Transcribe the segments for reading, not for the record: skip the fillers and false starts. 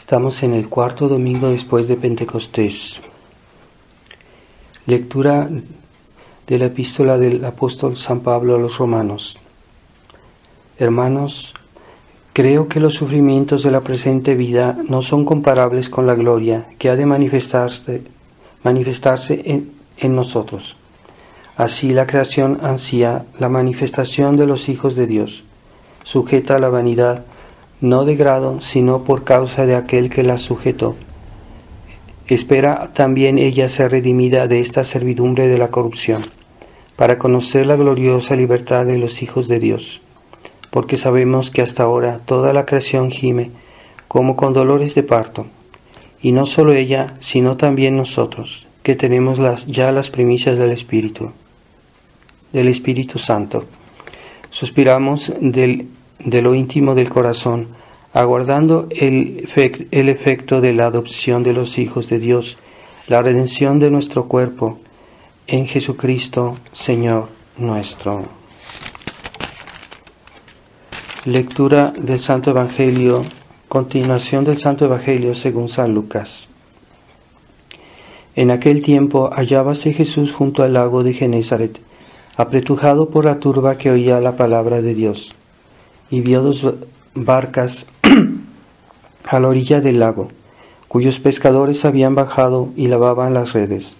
Estamos en el cuarto domingo después de Pentecostés. Lectura de la epístola del apóstol San Pablo a los Romanos. Hermanos, creo que los sufrimientos de la presente vida no son comparables con la gloria que ha de manifestarse en nosotros. Así la creación ansía la manifestación de los hijos de Dios, sujeta a la vanidad, no de grado, sino por causa de aquel que la sujetó. Espera también ella ser redimida de esta servidumbre de la corrupción, para conocer la gloriosa libertad de los hijos de Dios. Porque sabemos que hasta ahora toda la creación gime como con dolores de parto, y no solo ella, sino también nosotros, que tenemos ya las primicias del Espíritu Santo. Suspiramos de lo íntimo del corazón, aguardando el efecto de la adopción de los hijos de Dios, la redención de nuestro cuerpo, en Jesucristo, Señor nuestro. Lectura del Santo Evangelio, continuación del Santo Evangelio según San Lucas. En aquel tiempo hallábase Jesús junto al lago de Genesaret, apretujado por la turba que oía la palabra de Dios, y vio dos barcas a la orilla del lago, cuyos pescadores habían bajado y lavaban las redes.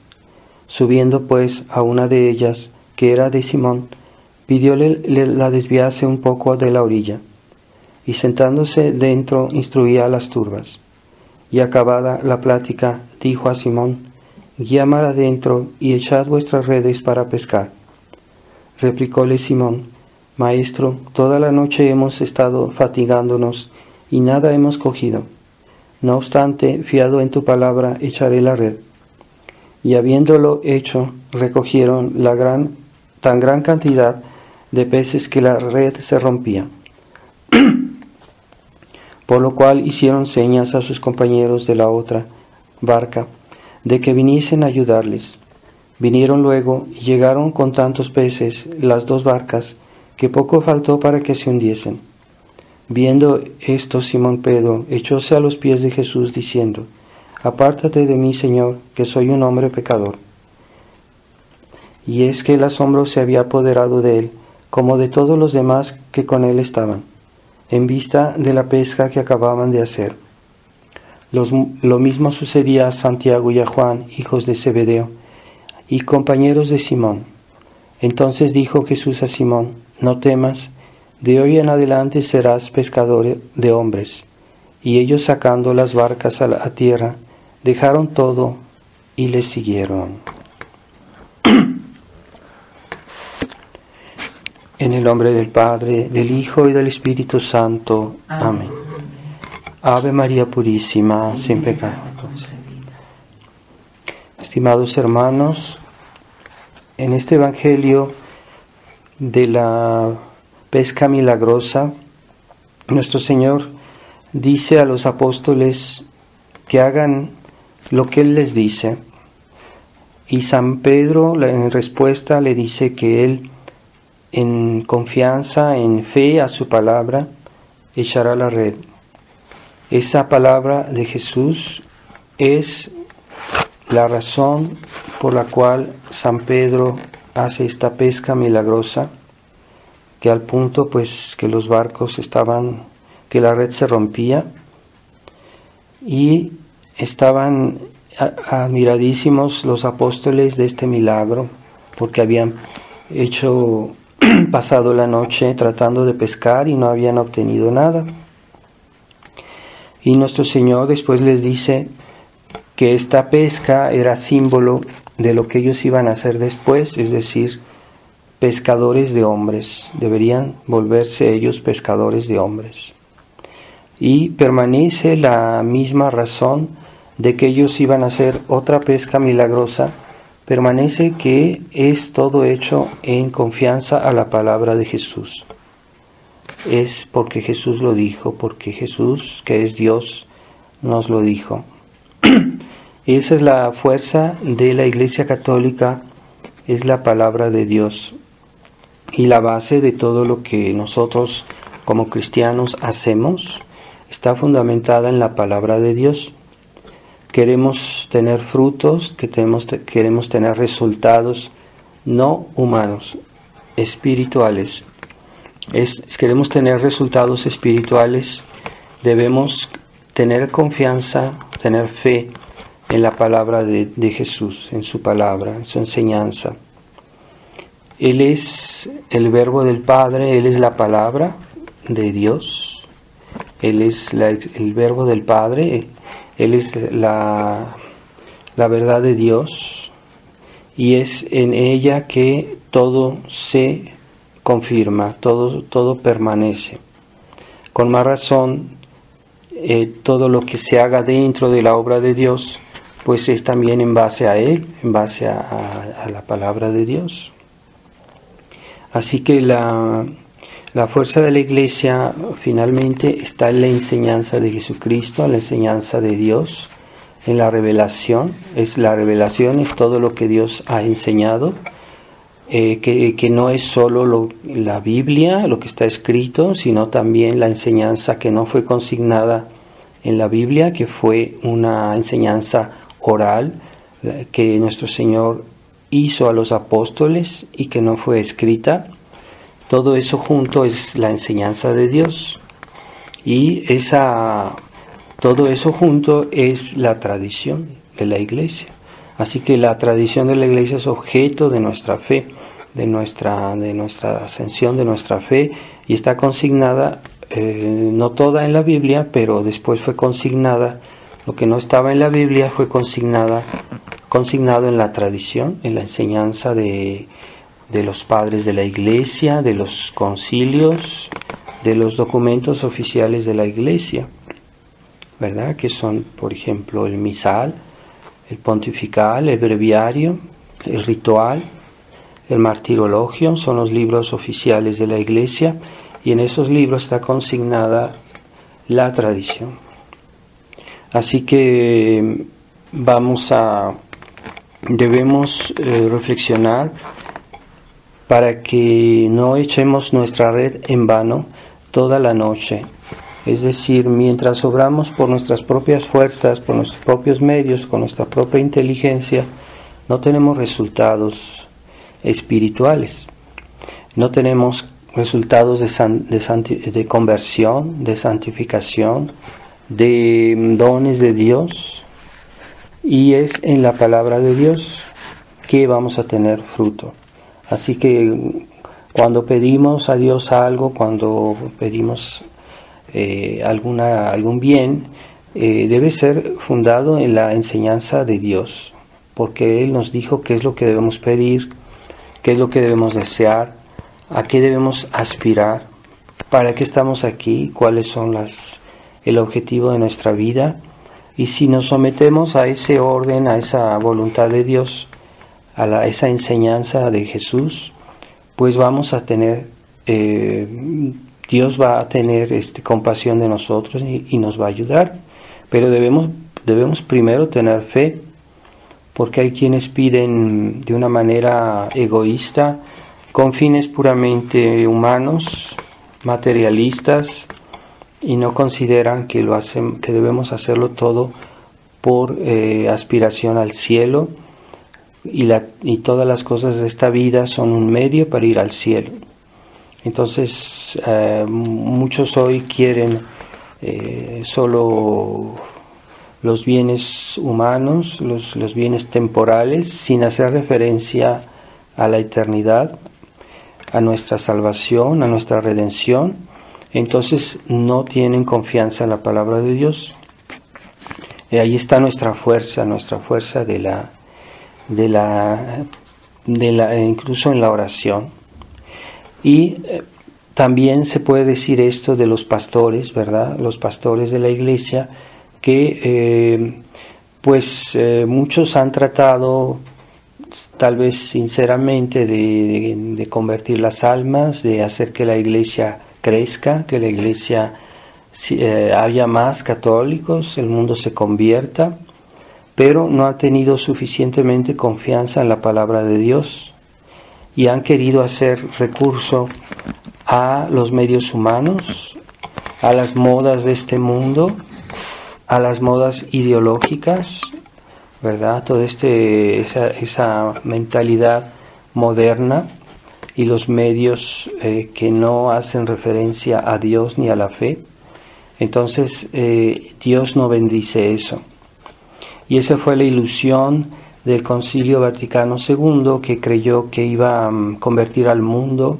Subiendo pues a una de ellas, que era de Simón, pidióle la desviase un poco de la orilla, y sentándose dentro instruía a las turbas. Y acabada la plática, dijo a Simón: guía mar adentro y echad vuestras redes para pescar. Replicóle Simón: Maestro, toda la noche hemos estado fatigándonos y nada hemos cogido. No obstante, fiado en tu palabra, echaré la red. Y habiéndolo hecho, recogieron tan gran cantidad de peces que la red se rompía. Por lo cual hicieron señas a sus compañeros de la otra barca, de que viniesen a ayudarles. Vinieron luego y llegaron con tantos peces las dos barcas, que poco faltó para que se hundiesen. Viendo esto, Simón Pedro echóse a los pies de Jesús, diciendo: Apártate de mí, Señor, que soy un hombre pecador. Y es que el asombro se había apoderado de él, como de todos los demás que con él estaban, en vista de la pesca que acababan de hacer. Lo mismo sucedía a Santiago y a Juan, hijos de Zebedeo, y compañeros de Simón. Entonces dijo Jesús a Simón: No temas, de hoy en adelante serás pescador de hombres. Y ellos, sacando las barcas a tierra, dejaron todo y le siguieron. En el nombre del Padre, del Hijo y del Espíritu Santo. Amén. Ave María Purísima, sin pecado concebida. Estimados hermanos, en este Evangelio de la pesca milagrosa, nuestro Señor dice a los apóstoles que hagan lo que Él les dice. Y San Pedro, en respuesta, le dice que Él, en confianza, en fe a su palabra, echará la red. Esa palabra de Jesús es la razón por la cual San Pedro hace esta pesca milagrosa, que al punto pues que los barcos que la red se rompía, y estaban admiradísimos los apóstoles de este milagro, porque habían pasado la noche tratando de pescar y no habían obtenido nada. Y nuestro Señor después les dice que esta pesca era símbolo de lo que ellos iban a hacer después, es decir, pescadores de hombres. Deberían volverse ellos pescadores de hombres. Y permanece la misma razón de que ellos iban a hacer otra pesca milagrosa. Permanece que es todo hecho en confianza a la palabra de Jesús. Es porque Jesús lo dijo, porque Jesús, que es Dios, nos lo dijo. Esa es la fuerza de la Iglesia Católica, es la palabra de Dios y la base de todo lo que nosotros como cristianos hacemos está fundamentada en la palabra de Dios. Queremos tener frutos, queremos tener resultados no humanos, espirituales. Queremos tener resultados espirituales, debemos tener confianza, tener fe en la palabra de Jesús, en su palabra, en su enseñanza. Él es el verbo del Padre, Él es la palabra de Dios, Él es el verbo del Padre, Él es la verdad de Dios, y es en ella que todo se confirma, todo permanece. Con más razón, todo lo que se haga dentro de la obra de Dios, pues es también en base a Él, en base a la palabra de Dios. Así que la fuerza de la Iglesia finalmente está en la enseñanza de Jesucristo, en la enseñanza de Dios, en la revelación. La revelación es todo lo que Dios ha enseñado, que no es solo la Biblia, lo que está escrito, sino también la enseñanza que no fue consignada en la Biblia, que fue una enseñanza oral que nuestro Señor hizo a los apóstoles y que no fue escrita. Todo eso junto es la enseñanza de Dios, y todo eso junto es la tradición de la Iglesia. Así que la tradición de la Iglesia es objeto de nuestra fe, de nuestra ascensión, de nuestra fe, y está consignada, no toda en la Biblia, pero después fue consignada. Lo que no estaba en la Biblia fue consignado en la tradición, en la enseñanza de los padres de la Iglesia, de los concilios, de los documentos oficiales de la Iglesia, ¿verdad? Que son, por ejemplo, el misal, el pontifical, el breviario, el ritual, el martirologio, son los libros oficiales de la Iglesia, y en esos libros está consignada la tradición. Así que debemos reflexionar para que no echemos nuestra red en vano toda la noche. Es decir, mientras obramos por nuestras propias fuerzas, por nuestros propios medios, con nuestra propia inteligencia, no tenemos resultados espirituales. No tenemos resultados de conversión, de santificación, de dones de Dios. Y es en la palabra de Dios que vamos a tener fruto. Así que cuando pedimos a Dios algo, cuando pedimos algún bien, debe ser fundado en la enseñanza de Dios, porque Él nos dijo qué es lo que debemos pedir, qué es lo que debemos desear, a qué debemos aspirar, para qué estamos aquí, cuáles son el objetivo de nuestra vida. Y si nos sometemos a ese orden, a esa voluntad de Dios, a esa enseñanza de Jesús, pues vamos a tener, Dios va a tener compasión de nosotros y nos va a ayudar. Pero debemos primero tener fe, porque hay quienes piden de una manera egoísta, con fines puramente humanos, materialistas, y no consideran que debemos hacerlo todo por aspiración al cielo, y todas las cosas de esta vida son un medio para ir al cielo. Entonces muchos hoy quieren solo los bienes humanos, los bienes temporales, sin hacer referencia a la eternidad, a nuestra salvación, a nuestra redención. Entonces no tienen confianza en la palabra de Dios. Y ahí está nuestra fuerza incluso en la oración. Y también se puede decir esto de los pastores, ¿verdad? Los pastores de la Iglesia, que muchos han tratado, tal vez sinceramente, de convertir las almas, de hacer que la Iglesia crezca, que la Iglesia haya más católicos, el mundo se convierta, pero no ha tenido suficientemente confianza en la palabra de Dios y han querido hacer recurso a los medios humanos, a las modas de este mundo, a las modas ideológicas, ¿verdad? Toda esa mentalidad moderna y los medios que no hacen referencia a Dios ni a la fe. Entonces Dios no bendice eso. Y esa fue la ilusión del Concilio Vaticano II, que creyó que iba a convertir al mundo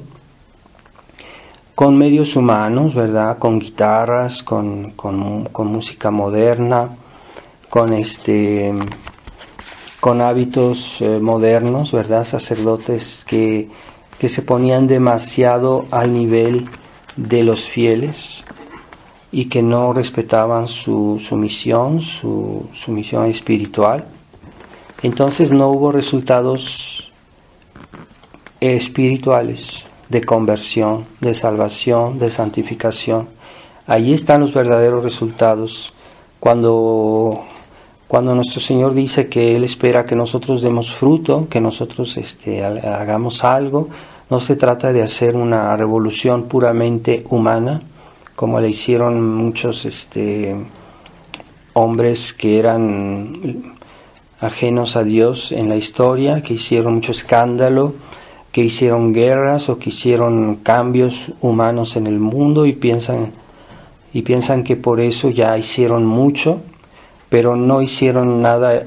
con medios humanos, ¿verdad? Con guitarras, con música moderna, con hábitos modernos, ¿verdad? Sacerdotes que se ponían demasiado al nivel de los fieles y que no respetaban su misión, su misión espiritual. Entonces no hubo resultados espirituales de conversión, de salvación, de santificación. Allí están los verdaderos resultados. Cuando nuestro Señor dice que Él espera que nosotros demos fruto, que nosotros hagamos algo, no se trata de hacer una revolución puramente humana, como le hicieron muchos hombres que eran ajenos a Dios en la historia, que hicieron mucho escándalo, que hicieron guerras o que hicieron cambios humanos en el mundo y piensan que por eso ya hicieron mucho, pero no hicieron nada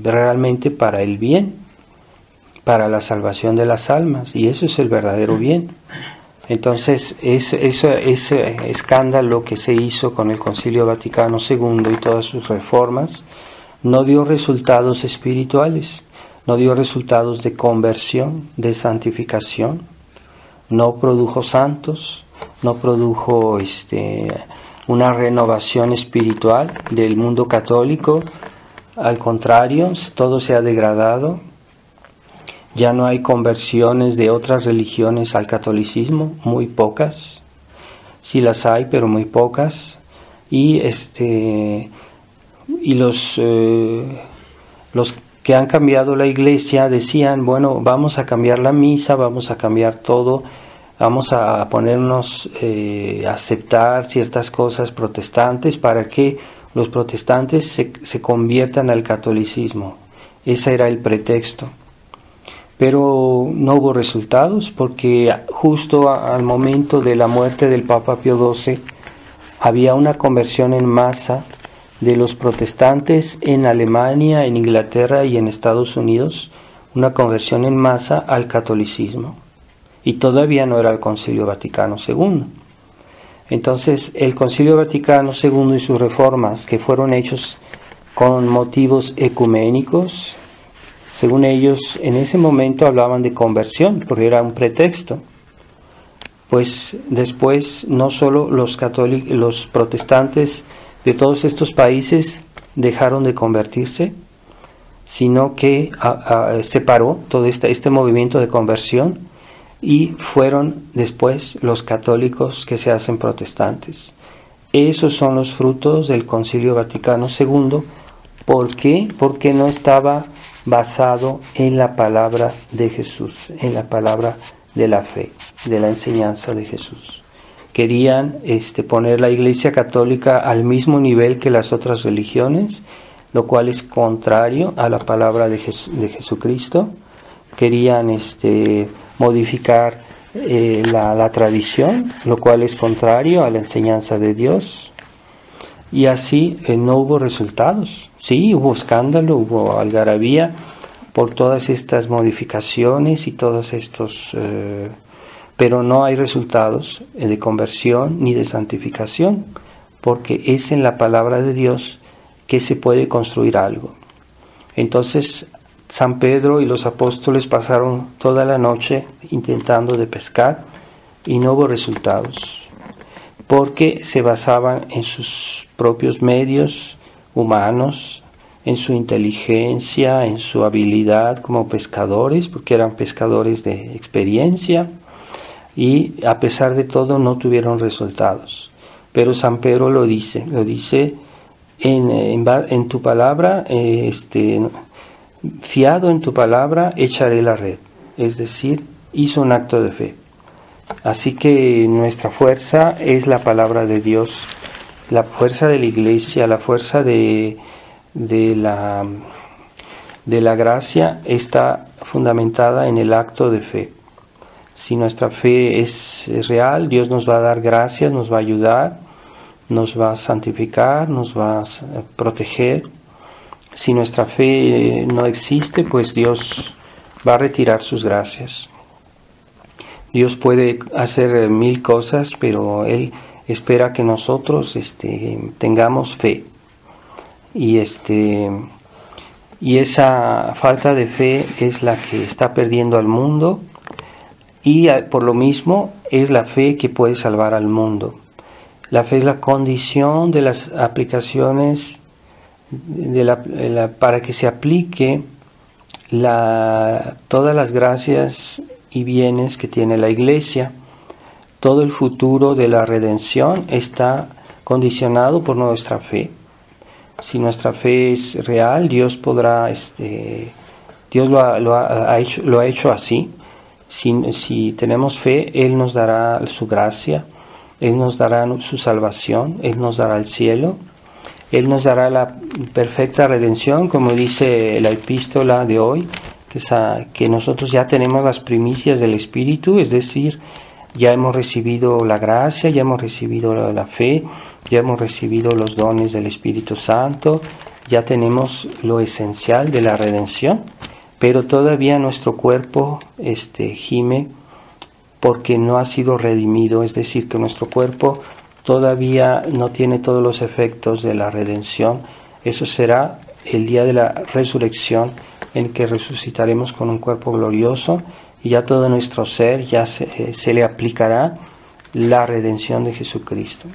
realmente para el bien, para la salvación de las almas, y eso es el verdadero bien. Entonces, ese escándalo que se hizo con el Concilio Vaticano II y todas sus reformas no dio resultados espirituales, no dio resultados de conversión, de santificación, no produjo santos, no produjo una renovación espiritual del mundo católico. Al contrario, todo se ha degradado. Ya no hay conversiones de otras religiones al catolicismo, muy pocas. Sí las hay, pero muy pocas. Y los que han cambiado la iglesia decían, bueno, vamos a cambiar la misa, vamos a cambiar todo, vamos a ponernos a aceptar ciertas cosas protestantes para que los protestantes se conviertan al catolicismo. Ese era el pretexto. Pero no hubo resultados porque justo al momento de la muerte del Papa Pío XII había una conversión en masa de los protestantes en Alemania, en Inglaterra y en Estados Unidos, una conversión en masa al catolicismo. Y todavía no era el Concilio Vaticano II. Entonces, el Concilio Vaticano II y sus reformas, que fueron hechos con motivos ecuménicos, según ellos, en ese momento hablaban de conversión, porque era un pretexto. Pues después, no solo los protestantes de todos estos países dejaron de convertirse, sino que se paró todo este movimiento de conversión y fueron después los católicos que se hacen protestantes. Esos son los frutos del Concilio Vaticano II. ¿Por qué? Porque no estaba basado en la palabra de Jesús, en la palabra de la fe, de la enseñanza de Jesús. Querían poner la Iglesia Católica al mismo nivel que las otras religiones, lo cual es contrario a la palabra de Jesucristo. Querían modificar la tradición, lo cual es contrario a la enseñanza de Dios. Y así no hubo resultados. Sí, hubo escándalo, hubo algarabía por todas estas modificaciones y todos estos... pero no hay resultados de conversión ni de santificación, porque es en la palabra de Dios que se puede construir algo. Entonces, San Pedro y los apóstoles pasaron toda la noche intentando de pescar y no hubo resultados, porque se basaban en sus propios medios humanos, en su inteligencia, en su habilidad como pescadores, porque eran pescadores de experiencia, y a pesar de todo no tuvieron resultados. Pero San Pedro lo dice en tu palabra, fiado en tu palabra echaré la red, es decir, hizo un acto de fe. Así que nuestra fuerza es la palabra de Dios, la fuerza de la iglesia, la fuerza de la gracia está fundamentada en el acto de fe. Si nuestra fe es real, Dios nos va a dar gracias, nos va a ayudar, nos va a santificar, nos va a proteger. Si nuestra fe no existe, pues Dios va a retirar sus gracias. Dios puede hacer 1000 cosas, pero Él espera que nosotros tengamos fe. Y esa falta de fe es la que está perdiendo al mundo, y por lo mismo es la fe que puede salvar al mundo. La fe es la condición de las aplicaciones para que se aplique todas las gracias y bienes que tiene la Iglesia. Todo el futuro de la redención está condicionado por nuestra fe. Si nuestra fe es real, Dios podrá, Dios lo ha hecho así. Si tenemos fe, Él nos dará su gracia, Él nos dará su salvación, Él nos dará el cielo, Él nos dará la perfecta redención, como dice la epístola de hoy, que nosotros ya tenemos las primicias del Espíritu, es decir, ya hemos recibido la gracia, ya hemos recibido la fe, ya hemos recibido los dones del Espíritu Santo, ya tenemos lo esencial de la redención, pero todavía nuestro cuerpo gime porque no ha sido redimido, es decir, que nuestro cuerpo todavía no tiene todos los efectos de la redención. Eso será el día de la resurrección, en que resucitaremos con un cuerpo glorioso y ya todo nuestro ser ya se le aplicará la redención de Jesucristo.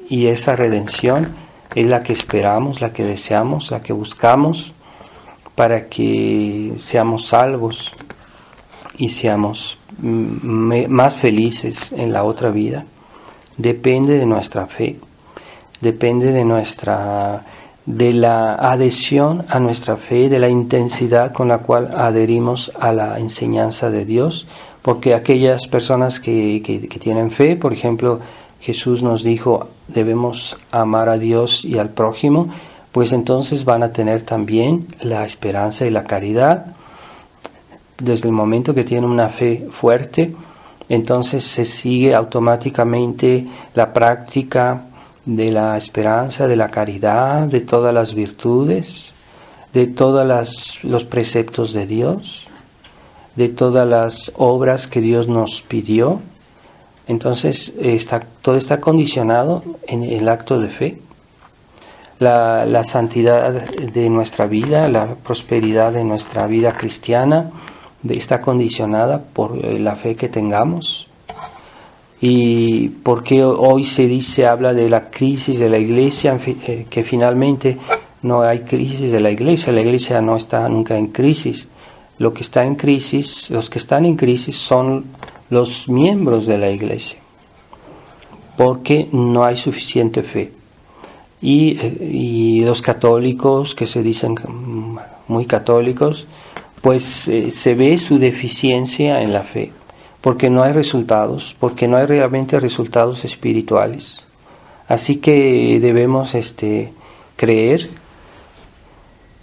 Y esa redención es la que esperamos, la que deseamos, la que buscamos para que seamos salvos y seamos más felices en la otra vida. Depende de nuestra fe, depende de la adhesión a nuestra fe, de la intensidad con la cual adherimos a la enseñanza de Dios, porque aquellas personas que tienen fe, por ejemplo, Jesús nos dijo, debemos amar a Dios y al prójimo, pues entonces van a tener también la esperanza y la caridad. Desde el momento que tienen una fe fuerte, entonces se sigue automáticamente la práctica de la esperanza, de la caridad, de todas las virtudes, de todos los preceptos de Dios, de todas las obras que Dios nos pidió. Entonces todo está condicionado en el acto de fe. La santidad de nuestra vida, la prosperidad de nuestra vida cristiana está condicionada por la fe que tengamos. Y porque hoy habla de la crisis de la iglesia, que finalmente no hay crisis de la iglesia no está nunca en crisis. Los que están en crisis son los miembros de la iglesia, porque no hay suficiente fe. Y los católicos, que se dicen muy católicos, pues se ve su deficiencia en la fe, porque no hay resultados, porque no hay realmente resultados espirituales. Así que debemos creer,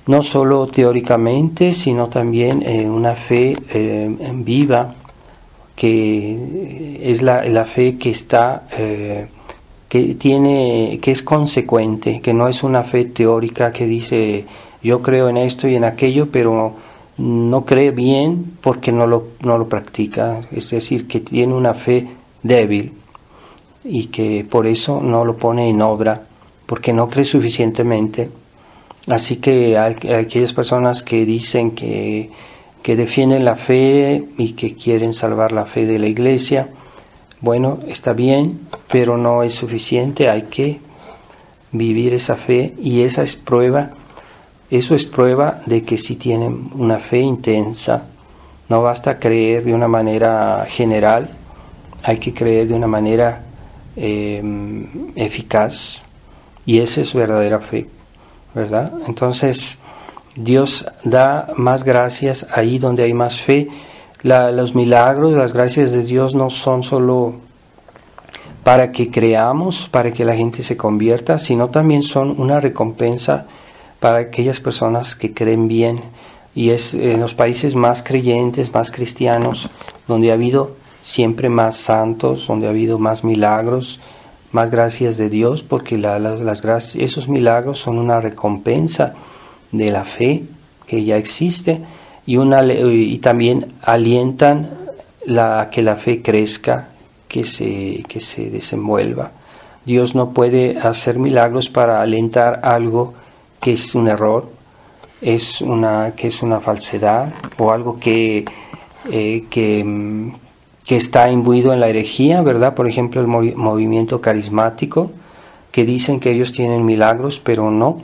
no solo teóricamente, sino también en una fe viva, que es la fe que está, que es consecuente, que no es una fe teórica que dice yo creo en esto y en aquello, pero no cree bien porque no lo practica, es decir, que tiene una fe débil y que por eso no lo pone en obra, porque no cree suficientemente. Así que hay aquellas personas que dicen que defienden la fe y que quieren salvar la fe de la iglesia. Bueno, está bien, pero no es suficiente, hay que vivir esa fe, y eso es prueba de que si tienen una fe intensa. No basta creer de una manera general, hay que creer de una manera eficaz, y esa es verdadera fe, ¿verdad? Entonces Dios da más gracias ahí donde hay más fe. Los milagros, las gracias de Dios no son solo para que creamos, para que la gente se convierta, sino también son una recompensa para aquellas personas que creen bien. Y es en los países más creyentes, más cristianos, donde ha habido siempre más santos, donde ha habido más milagros, más gracias de Dios, porque esos milagros son una recompensa de la fe que ya existe y también alientan que la fe crezca, que se desenvuelva. Dios no puede hacer milagros para alentar algo que es un error, que es una falsedad, o algo que está imbuido en la herejía, ¿verdad? Por ejemplo, el movimiento carismático, que dicen que ellos tienen milagros, pero no.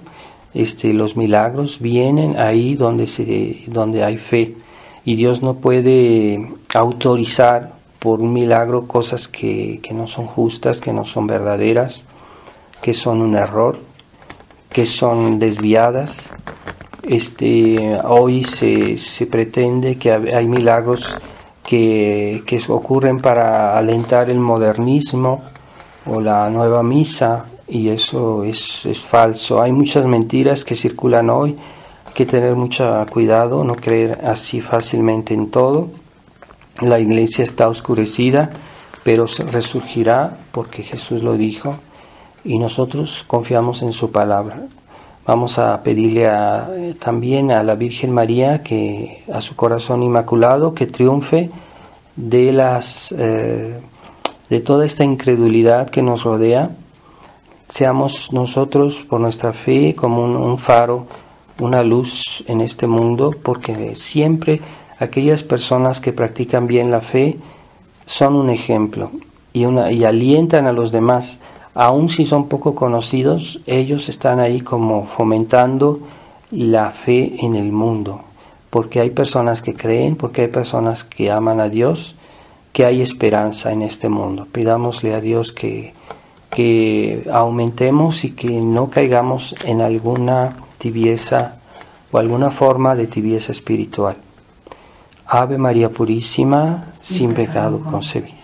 Los milagros vienen ahí donde hay fe, y Dios no puede autorizar por un milagro cosas que no son justas, que no son verdaderas, que son un error, que son desviadas. Hoy se pretende que hay milagros que ocurren para alentar el modernismo o la nueva misa, y eso es falso. Hay muchas mentiras que circulan hoy, hay que tener mucho cuidado, no creer así fácilmente en todo. La iglesia está oscurecida, pero resurgirá porque Jesús lo dijo, y nosotros confiamos en su palabra. Vamos a pedirle también a la Virgen María, a su corazón inmaculado, que triunfe de toda esta incredulidad que nos rodea. Seamos nosotros, por nuestra fe, como un faro, una luz en este mundo, porque siempre aquellas personas que practican bien la fe son un ejemplo y alientan a los demás. Aun si son poco conocidos, ellos están ahí como fomentando la fe en el mundo, porque hay personas que creen, porque hay personas que aman a Dios, que hay esperanza en este mundo. Pidámosle a Dios que aumentemos y que no caigamos en alguna tibieza o alguna forma de tibieza espiritual. Ave María Purísima, sin pecado concebida.